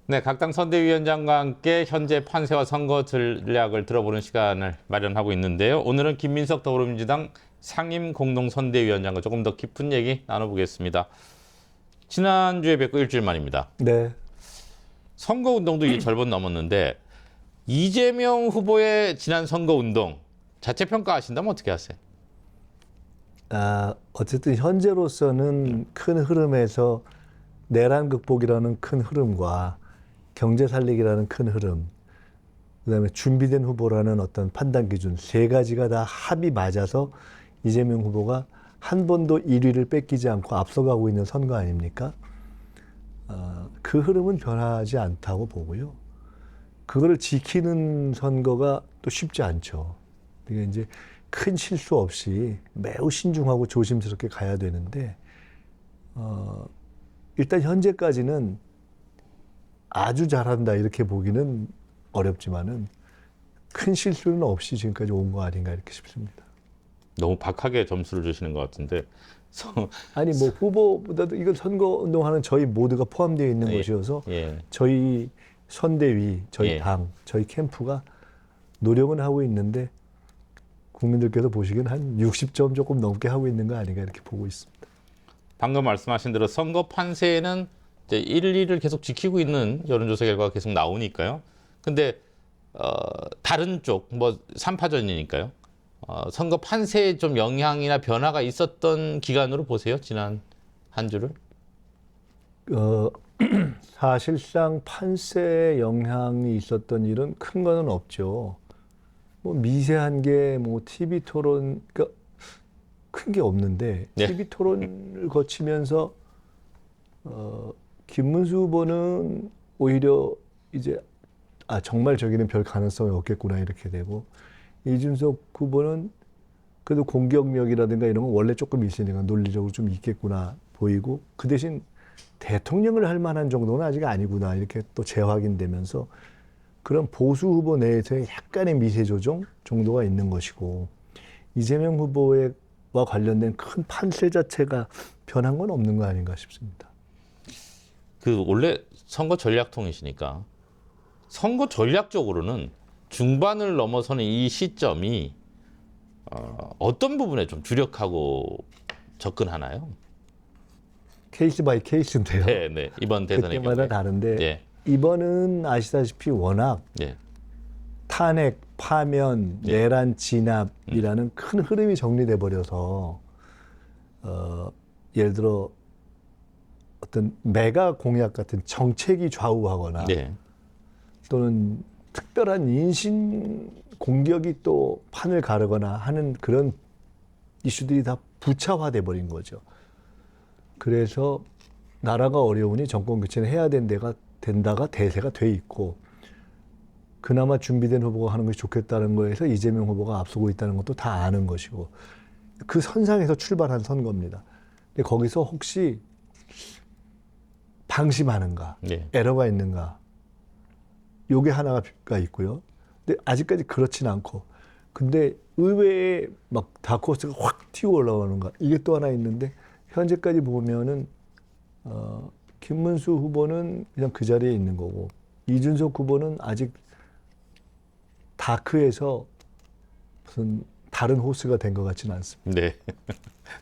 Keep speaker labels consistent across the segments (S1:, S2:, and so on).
S1: 네, 각 당 선대위원장과 함께 현재 판세와 선거 전략을 들어보는 시간을 마련하고 있는데요. 오늘은 김민석 더불어민주당 상임공동선대위원장과 조금 더 깊은 얘기 나눠보겠습니다. 지난주에 뵙고 일주일 만입니다.
S2: 네.
S1: 선거운동도 이제 절반 넘었는데 이재명 후보의 지난 선거운동 자체 평가하신다면 어떻게 하세요?
S2: 어쨌든 현재로서는 큰 흐름에서 내란 극복이라는 큰 흐름과 경제 살리기라는 큰 흐름, 그다음에 준비된 후보라는 어떤 판단 기준 세 가지가 다 합이 맞아서 이재명 후보가 한 번도 1위를 뺏기지 않고 앞서가고 있는 선거 아닙니까? 그 흐름은 변하지 않다고 보고요. 그거를 지키는 선거가 또 쉽지 않죠. 이게 이제 큰 실수 없이 매우 신중하고 조심스럽게 가야 되는데, 일단 현재까지는 아주 잘한다 이렇게 보기는 어렵지만은 큰 실수는 없이 지금까지 온 거 아닌가 이렇게 싶습니다.
S1: 너무 박하게 점수를 주시는 것 같은데.
S2: 아니 뭐 후보보다도 이건 선거 운동하는 저희 모두가 포함되어 있는
S1: 예,
S2: 것이어서
S1: 예.
S2: 저희 선대위, 저희
S1: 예.
S2: 당, 저희 캠프가 노력은 하고 있는데 국민들께서 보시기엔 한 60점 조금 넘게 하고 있는 거 아닌가 이렇게 보고 있습니다.
S1: 방금 말씀하신 대로 선거 판세는 이제 1, 2를 계속 지키고 있는 여론조사 결과가 계속 나오니까요. 근데 다른 쪽, 뭐 3파전이니까요. 선거 판세에 좀 영향이나 변화가 있었던 기간으로 보세요. 지난 한 주를.
S2: 사실상 판세에 영향이 있었던 일은 큰 거는 없죠. 뭐 미세한 게 뭐 TV 토론, 그러니까 큰 게 없는데
S1: 네.
S2: TV 토론을 거치면서 김문수 후보는 오히려 이제 정말 저기는 별 가능성이 없겠구나 이렇게 되고, 이준석 후보는 그래도 공격력이라든가 이런 건 원래 조금 있으니까 논리적으로 좀 있겠구나 보이고, 그 대신 대통령을 할 만한 정도는 아직 아니구나 이렇게 또 재확인되면서 그런 보수 후보 내에서의 약간의 미세 조정 정도가 있는 것이고, 이재명 후보와 관련된 큰 판세 자체가 변한 건 없는 거 아닌가 싶습니다.
S1: 그 원래 선거 전략통이시니까 선거 전략적으로는 중반을 넘어서는 이 시점이 어떤 부분에 좀 주력하고 접근하나요?
S2: 케이스 바이 케이스인데요.
S1: 네, 네. 이번 대선의
S2: 그때마다
S1: 경우에.
S2: 다른데
S1: 예,
S2: 이번은 아시다시피 워낙
S1: 예,
S2: 탄핵, 파면,
S1: 예.
S2: 내란 진압이라는 큰 흐름이 정리돼 버려서 예를 들어 어떤 메가 공약 같은 정책이 좌우하거나
S1: 네.
S2: 또는 특별한 인신 공격이 또 판을 가르거나 하는 그런 이슈들이 다 부차화돼 버린 거죠. 그래서 나라가 어려우니 정권 교체는 해야 된다가 대세가 돼 있고, 그나마 준비된 후보가 하는 것이 좋겠다는 거에서 이재명 후보가 앞서고 있다는 것도 다 아는 것이고, 그 선상에서 출발한 선거입니다. 근데 거기서 혹시 방심하는가,
S1: 네.
S2: 에러가 있는가, 요게 하나가 있고요. 근데 아직까지 그렇진 않고, 근데 의외에 막 다크호스가 확 튀어 올라오는가, 이게 또 하나 있는데, 현재까지 보면은 김문수 후보는 그냥 그 자리에 있는 거고, 이준석 후보는 아직 다크에서 무슨 다른 호스가 된 것 같지는 않습니다.
S1: 네.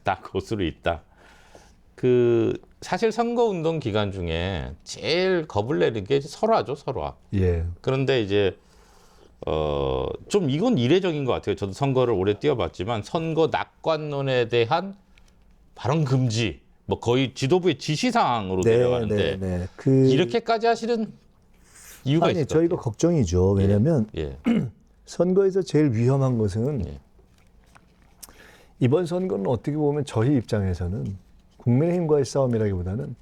S1: 다 고수로 있다. 사실 선거운동 기간 중에 제일 겁을 내는 게 설화죠, 설화.
S2: 예.
S1: 그런데 이제, 좀 이건 이례적인 것 같아요. 저도 선거를 오래 뛰어봤지만 선거 낙관론에 대한 발언 금지, 뭐 거의 지도부의 지시사항으로 내려가는데 이렇게까지 하시는 이유가 있을 것
S2: 저희가
S1: 같아요.
S2: 걱정이죠. 왜냐하면
S1: 예.
S2: 선거에서 제일 위험한 것은
S1: 예.
S2: 이번 선거는 어떻게 보면 저희 입장에서는 국민의힘과의 싸움이라기보다는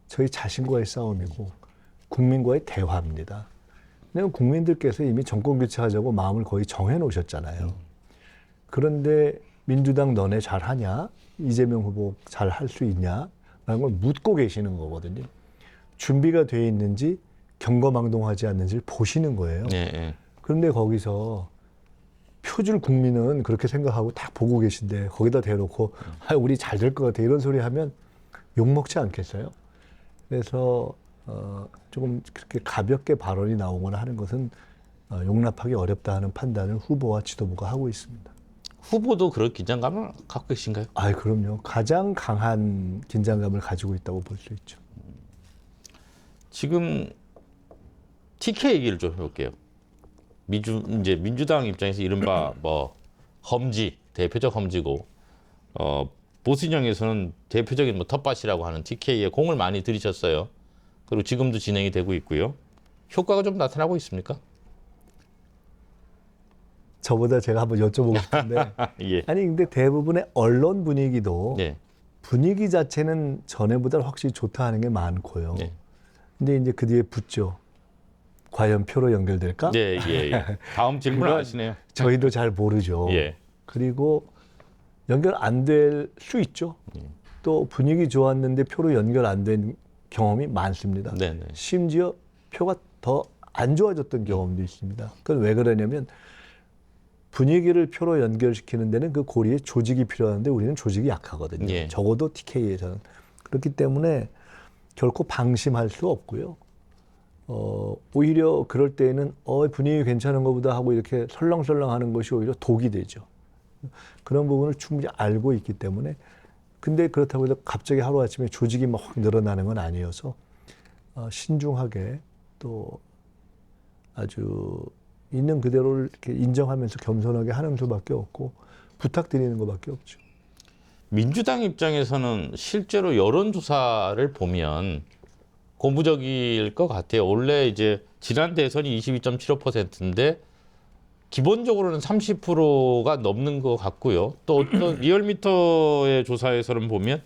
S2: 저희 자신과의 싸움이고 국민과의 대화입니다. 왜냐하면 국민들께서 이미 정권 교체하자고 마음을 거의 정해 놓으셨잖아요. 그런데 민주당 너네 잘하냐? 이재명 후보 잘 할 수 있냐? 라는 걸 묻고 계시는 거거든요. 준비가 돼 있는지 경거망동하지 않는지를 보시는 거예요.
S1: 예, 예.
S2: 그런데 거기서 표줄 국민은 그렇게 생각하고 딱 보고 계신데 거기다 대놓고 우리 잘 될 것 같아 이런 소리 하면 욕먹지 않겠어요? 그래서 조금 그렇게 가볍게 발언이 나오거나 하는 것은 용납하기 어렵다 하는 판단을 후보와 지도부가 하고 있습니다.
S1: 후보도 그런 긴장감을 갖고 계신가요?
S2: 아, 그럼요. 가장 강한 긴장감을 가지고 있다고 볼 수 있죠.
S1: 지금 TK 얘기를 좀 해볼게요. 이제 민주당 입장에서 이른바 뭐 험지, 대표적 험지고, 보수진영에서는 대표적인 뭐 텃밭이라고 하는 TK에 공을 많이 들이셨어요. 그리고 지금도 진행이 되고 있고요. 효과가 좀 나타나고 있습니까?
S2: 저보다 제가 한번 여쭤보고 싶은데
S1: 예.
S2: 아니 근데 대부분의 언론 분위기도
S1: 예.
S2: 분위기 자체는 전에보다 확실히 좋다 하는 게 많고요.
S1: 예.
S2: 근데 이제 그 뒤에 붙죠. 과연 표로 연결될까?
S1: 예, 예, 예. 다음 질문
S2: 그건
S1: 하시네요.
S2: 저희도 잘 모르죠.
S1: 예.
S2: 그리고 연결 안 될 수 있죠. 또 분위기 좋았는데 표로 연결 안 된 경험이 많습니다.
S1: 네네.
S2: 심지어 표가 더 안 좋아졌던 경험도 있습니다. 그건 왜 그러냐면 분위기를 표로 연결시키는 데는 그 고리에 조직이 필요한데 우리는 조직이 약하거든요.
S1: 예.
S2: 적어도 TK에서는. 그렇기 때문에 결코 방심할 수 없고요. 오히려 그럴 때에는 분위기 괜찮은 것보다 하고 이렇게 설렁설렁 하는 것이 오히려 독이 되죠. 그런 부분을 충분히 알고 있기 때문에 근데 그렇다고 해서 갑자기 하루아침에 조직이 막 확 늘어나는 건 아니어서 신중하게 또 아주 있는 그대로를 이렇게 인정하면서 겸손하게 하는 수밖에 없고 부탁드리는 것밖에 없죠.
S1: 민주당 입장에서는 실제로 여론조사를 보면 고무적일 것 같아요. 원래 이제 지난 대선이 22.75%인데 기본적으로는 30%가 넘는 것 같고요. 또 어떤 리얼미터의 조사에서는 보면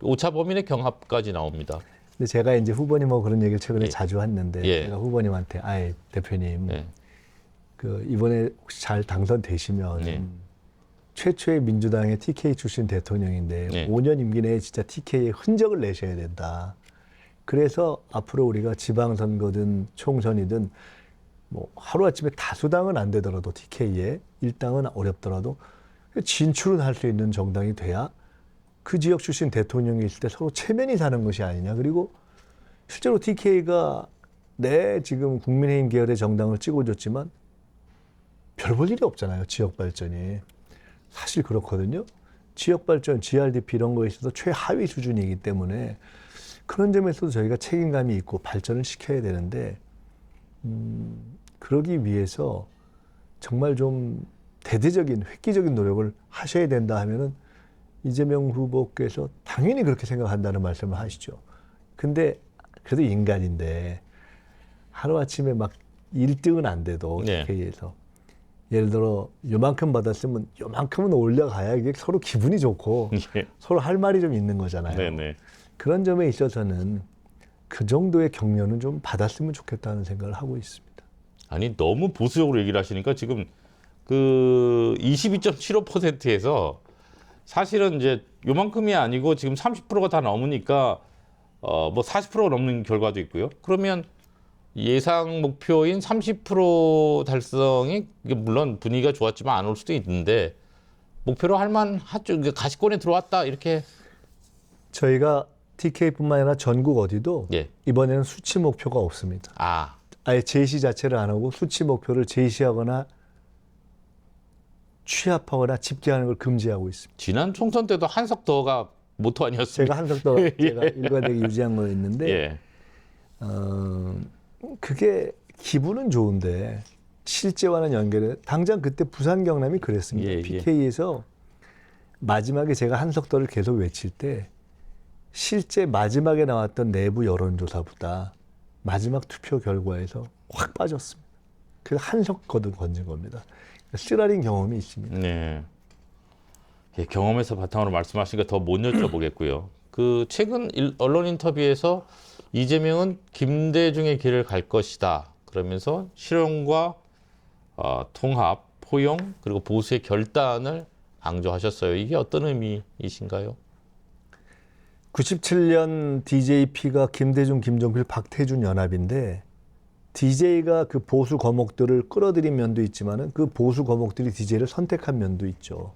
S1: 오차 범위의 경합까지 나옵니다.
S2: 근데 제가 이제 후보님하고 그런 얘기를 최근에
S1: 예.
S2: 자주 했는데
S1: 예.
S2: 제가 후보님한테 아예 대표님
S1: 예.
S2: 그 이번에 혹시 잘 당선되시면
S1: 예.
S2: 최초의 민주당의 TK 출신 대통령인데
S1: 예.
S2: 5년 임기 내에 진짜 TK의 흔적을 내셔야 된다. 그래서 앞으로 우리가 지방선거든 총선이든 뭐 하루아침에 다수당은 안 되더라도 TK에 일당은 어렵더라도 진출은 할 수 있는 정당이 돼야 그 지역 출신 대통령이 있을 때 서로 체면이 사는 것이 아니냐. 그리고 실제로 TK가 지금 국민의힘 계열의 정당을 찍어줬지만 별 볼 일이 없잖아요. 지역 발전이. 사실 그렇거든요. 지역 발전, GRDP 이런 거에 있어서 최하위 수준이기 때문에 그런 점에서도 저희가 책임감이 있고 발전을 시켜야 되는데 그러기 위해서 정말 좀 대대적인 획기적인 노력을 하셔야 된다 하면은 이재명 후보께서 당연히 그렇게 생각한다는 말씀을 하시죠. 근데 그래도 인간인데 하루아침에 막 1등은 안 돼도
S1: 네.
S2: TK에서 예를 들어 요만큼 받았으면 요만큼은 올려가야 이게 서로 기분이 좋고
S1: 예.
S2: 서로 할 말이 좀 있는 거잖아요.
S1: 네네.
S2: 그런 점에 있어서는 그 정도의 격려는 좀 받았으면 좋겠다는 생각을 하고 있습니다.
S1: 아니 너무 보수적으로 얘기를 하시니까 지금 그 22.75%에서 사실은 이제 요만큼이 아니고 지금 30%가 다 넘으니까 뭐 40%가 넘는 결과도 있고요. 그러면 예상 목표인 30% 달성이 이게 물론 분위기가 좋았지만 안 올 수도 있는데 목표로 할 만하죠. 이게 가시권에 들어왔다 이렇게.
S2: 저희가 TK뿐만 아니라 전국 어디도
S1: 예.
S2: 이번에는 수치 목표가 없습니다. 아예 제시 자체를 안 하고 수치 목표를 제시하거나 취합하거나 집계하는 걸 금지하고 있습니다.
S1: 지난 총선 때도 한석더가 모토 아니었습니까?
S2: 제가 한석더 제가 일관되게 유지한 거였는데
S1: 예.
S2: 그게 기분은 좋은데 실제와는 연결해 당장 그때 부산 경남이 그랬습니다.
S1: 예, 예.
S2: PK에서 마지막에 제가 한석더를 계속 외칠 때 실제 마지막에 나왔던 내부 여론조사보다 마지막 투표 결과에서 확 빠졌습니다. 그래서 한석거든 건진 겁니다. 쓰라린 경험이 있습니다.
S1: 네. 예, 경험에서 바탕으로 말씀하시니까 더 못 여쭤보겠고요. 그 최근 언론 인터뷰에서 이재명은 김대중의 길을 갈 것이다. 그러면서 실용과 통합, 포용 그리고 보수의 결단을 강조하셨어요. 이게 어떤 의미이신가요?
S2: 97년 DJP가 김대중, 김종필, 박태준 연합인데 DJ가 그 보수 거목들을 끌어들인 면도 있지만은 그 보수 거목들이 DJ를 선택한 면도 있죠.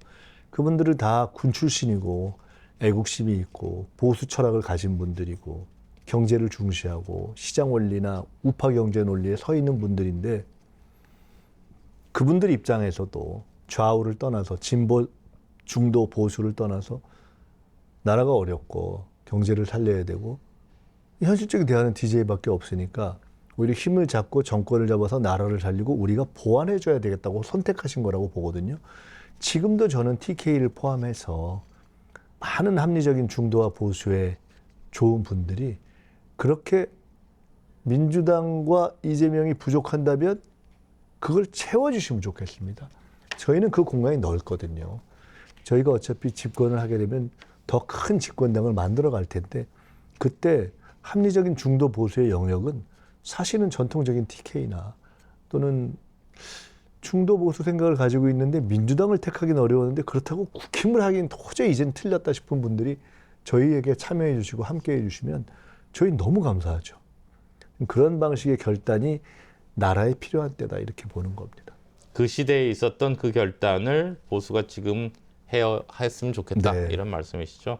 S2: 그분들은 다 군 출신이고 애국심이 있고 보수 철학을 가진 분들이고 경제를 중시하고 시장 원리나 우파 경제 논리에 서 있는 분들인데 그분들 입장에서도 좌우를 떠나서 진보, 중도, 보수를 떠나서 나라가 어렵고 경제를 살려야 되고 현실적인 대안은 DJ밖에 없으니까 오히려 힘을 잡고 정권을 잡아서 나라를 살리고 우리가 보완해줘야 되겠다고 선택하신 거라고 보거든요. 지금도 저는 TK를 포함해서 많은 합리적인 중도와 보수의 좋은 분들이 그렇게 민주당과 이재명이 부족한다면 그걸 채워주시면 좋겠습니다. 저희는 그 공간이 넓거든요. 저희가 어차피 집권을 하게 되면 더 큰 집권당을 만들어 갈 텐데 그때 합리적인 중도 보수의 영역은 사실은 전통적인 TK나 또는 중도 보수 생각을 가지고 있는데 민주당을 택하기는 어려웠는데 그렇다고 국힘을 하기는 도저히 이젠 틀렸다 싶은 분들이 저희에게 참여해 주시고 함께 해 주시면 저희 너무 감사하죠. 그런 방식의 결단이 나라에 필요한 때다 이렇게 보는 겁니다.
S1: 그 시대에 있었던 그 결단을 보수가 지금 했으면 좋겠다.
S2: 네.
S1: 이런 말씀이시죠.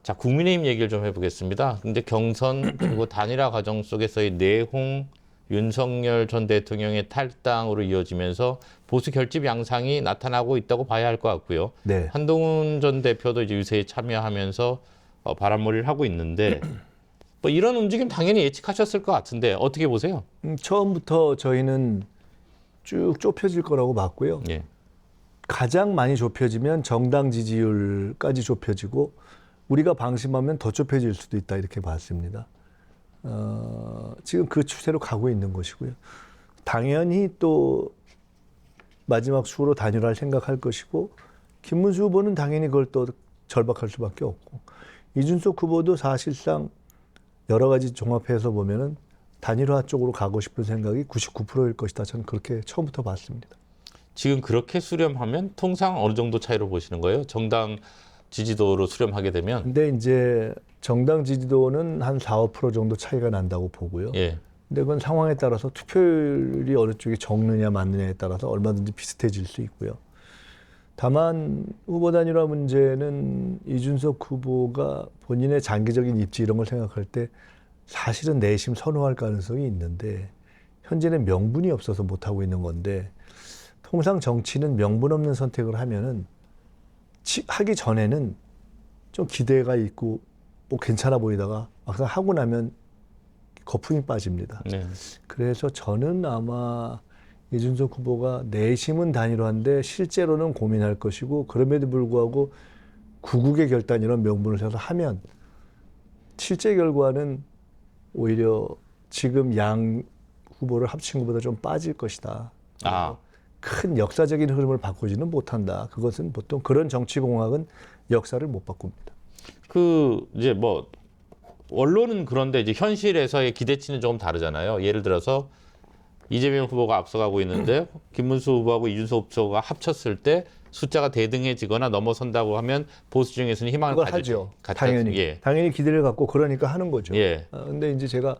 S1: 자, 국민의힘 얘기를 좀 해보겠습니다. 근데 경선 그리고 단일화 과정 속에서의 내홍 윤석열 전 대통령의 탈당으로 이어지면서 보수 결집 양상이 나타나고 있다고 봐야 할 것 같고요.
S2: 네.
S1: 한동훈 전 대표도 이제 유세에 참여하면서 바람몰이를 하고 있는데 뭐 이런 움직임 당연히 예측하셨을 것 같은데 어떻게 보세요?
S2: 처음부터 저희는 쭉 좁혀질 거라고 봤고요.
S1: 예.
S2: 가장 많이 좁혀지면 정당 지지율까지 좁혀지고 우리가 방심하면 더 좁혀질 수도 있다 이렇게 봤습니다. 지금 그 추세로 가고 있는 것이고요. 당연히 또 마지막 수호로 단일화를 생각할 것이고 김문수 후보는 당연히 그걸 또 절박할 수밖에 없고 이준석 후보도 사실상 여러 가지 종합해서 보면은 단일화 쪽으로 가고 싶은 생각이 99%일 것이다. 저는 그렇게 처음부터 봤습니다.
S1: 지금 그렇게 수렴하면 통상 어느 정도 차이로 보시는 거예요? 정당 지지도로 수렴하게 되면?
S2: 근데 이제 정당 지지도는 한 4, 5% 정도 차이가 난다고 보고요.
S1: 예.
S2: 근데 그건 상황에 따라서 투표율이 어느 쪽이 적느냐 많느냐에 따라서 얼마든지 비슷해질 수 있고요. 다만 후보 단일화 문제는 이준석 후보가 본인의 장기적인 입지 이런 걸 생각할 때 사실은 내심 선호할 가능성이 있는데 현재는 명분이 없어서 못하고 있는 건데 통상 정치는 명분 없는 선택을 하면은 하기 전에는 좀 기대가 있고 뭐 괜찮아 보이다가 막상 하고 나면 거품이 빠집니다.
S1: 네.
S2: 그래서 저는 아마 이준석 후보가 내심은 단일화인데 실제로는 고민할 것이고 그럼에도 불구하고 구국의 결단 이런 명분을 세워서 하면 실제 결과는 오히려 지금 양 후보를 합친 것보다 좀 빠질 것이다.
S1: 아.
S2: 큰 역사적인 흐름을 바꾸지는 못한다. 그것은 보통 그런 정치공학은 역사를 못 바꿉니다.
S1: 그 이제 뭐 원론은 그런데 이제 현실에서의 기대치는 조금 다르잖아요. 예를 들어서 이재명 후보가 앞서가고 있는데 김문수 후보하고 이준석 후보가 합쳤을 때 숫자가 대등해지거나 넘어선다고 하면 보수 중에서는 희망을
S2: 그걸 하죠.
S1: 갖지
S2: 당연히.
S1: 예.
S2: 당연히 기대를 갖고 그러니까 하는 거죠.
S1: 예.
S2: 근데 이제 제가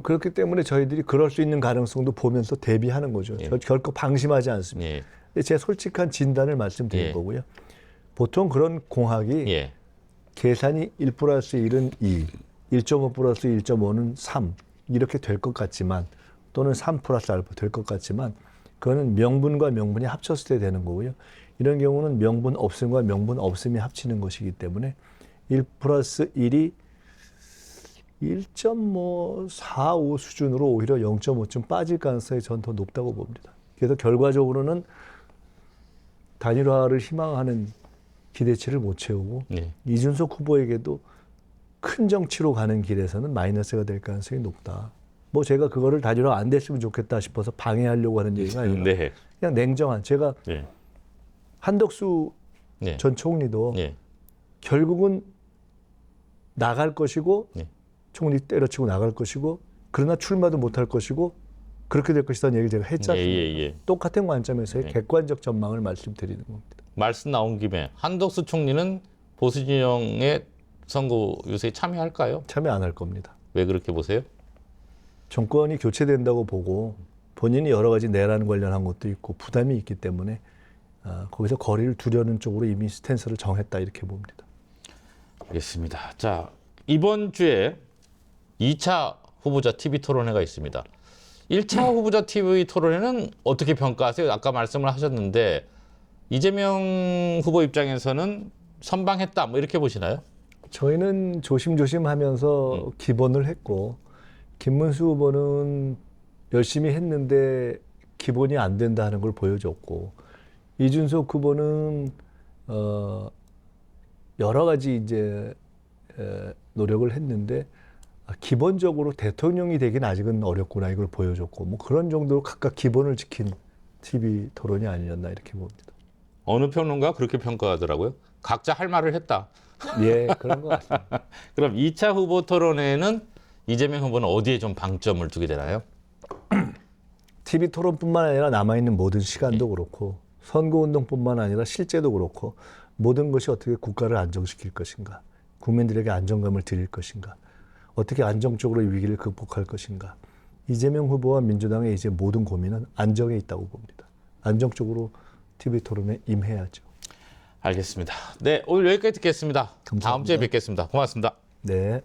S2: 그렇기 때문에 저희들이 그럴 수 있는 가능성도 보면서 대비하는 거죠.
S1: 예.
S2: 결코 방심하지 않습니다.
S1: 예.
S2: 근데 제 솔직한 진단을 말씀드린
S1: 예.
S2: 거고요. 보통 그런 공학이
S1: 예.
S2: 계산이 1 플러스 1은 2, 1.5 플러스 1.5는 3 이렇게 될 것 같지만 또는 3 플러스 알파 될 것 같지만 그거는 명분과 명분이 합쳤을 때 되는 거고요. 이런 경우는 명분 없음과 명분 없음이 합치는 것이기 때문에 1 플러스 1이 1.45 수준으로 오히려 0.5쯤 빠질 가능성이 전 더 높다고 봅니다. 그래서 결과적으로는 단일화를 희망하는 기대치를 못 채우고
S1: 예.
S2: 이준석 후보에게도 큰 정치로 가는 길에서는 마이너스가 될 가능성이 높다. 뭐 제가 그거를 단일화 안 됐으면 좋겠다 싶어서 방해하려고 하는 얘기가 아니라
S1: 네.
S2: 그냥 냉정한 제가
S1: 예.
S2: 한덕수
S1: 예.
S2: 전 총리도
S1: 예.
S2: 결국은 나갈 것이고
S1: 예.
S2: 총리 때려치고 나갈 것이고 그러나 출마도 못할 것이고 그렇게 될 것이라는 얘기를 제가 했지 않습니까?
S1: 예.
S2: 똑같은 관점에서의
S1: 네.
S2: 객관적 전망을 말씀드리는 겁니다.
S1: 말씀 나온 김에 한덕수 총리는 보수 진영의 선거 유세에 참여할까요?
S2: 참여 안 할 겁니다.
S1: 왜 그렇게 보세요?
S2: 정권이 교체된다고 보고 본인이 여러 가지 내란 관련한 것도 있고 부담이 있기 때문에 거기서 거리를 두려는 쪽으로 이미 스탠스를 정했다 이렇게 봅니다.
S1: 알겠습니다. 자, 이번 주에 2차 후보자 TV 토론회가 있습니다. 1차 후보자 TV 토론회는 어떻게 평가하세요? 아까 말씀을 하셨는데 이재명 후보 입장에서는 선방했다 뭐 이렇게 보시나요?
S2: 저희는 조심조심 하면서 기본을 했고, 김문수 후보는 열심히 했는데 기본이 안 된다 하는 걸 보여줬고, 이준석 후보는 여러 가지 이제 노력을 했는데 기본적으로 대통령이 되긴 아직은 어렵구나 이걸 보여줬고, 뭐 그런 정도로 각각 기본을 지킨 TV 토론이 아니었나 이렇게 봅니다.
S1: 어느 평론가 그렇게 평가하더라고요. 각자 할 말을 했다.
S2: 예, 그런 것 같습니다.
S1: 그럼 2차 후보 토론회는 이재명 후보는 어디에 좀 방점을 두게 되나요?
S2: TV 토론뿐만 아니라 남아있는 모든 시간도 그렇고, 선거운동뿐만 아니라 실제도 그렇고, 모든 것이 어떻게 국가를 안정시킬 것인가, 국민들에게 안정감을 드릴 것인가, 어떻게 안정적으로 이 위기를 극복할 것인가. 이재명 후보와 민주당의 이제 모든 고민은 안정에 있다고 봅니다. 안정적으로 TV 토론에 임해야죠.
S1: 알겠습니다. 네, 오늘 여기까지 듣겠습니다.
S2: 감사합니다.
S1: 다음 주에 뵙겠습니다. 고맙습니다.
S2: 네.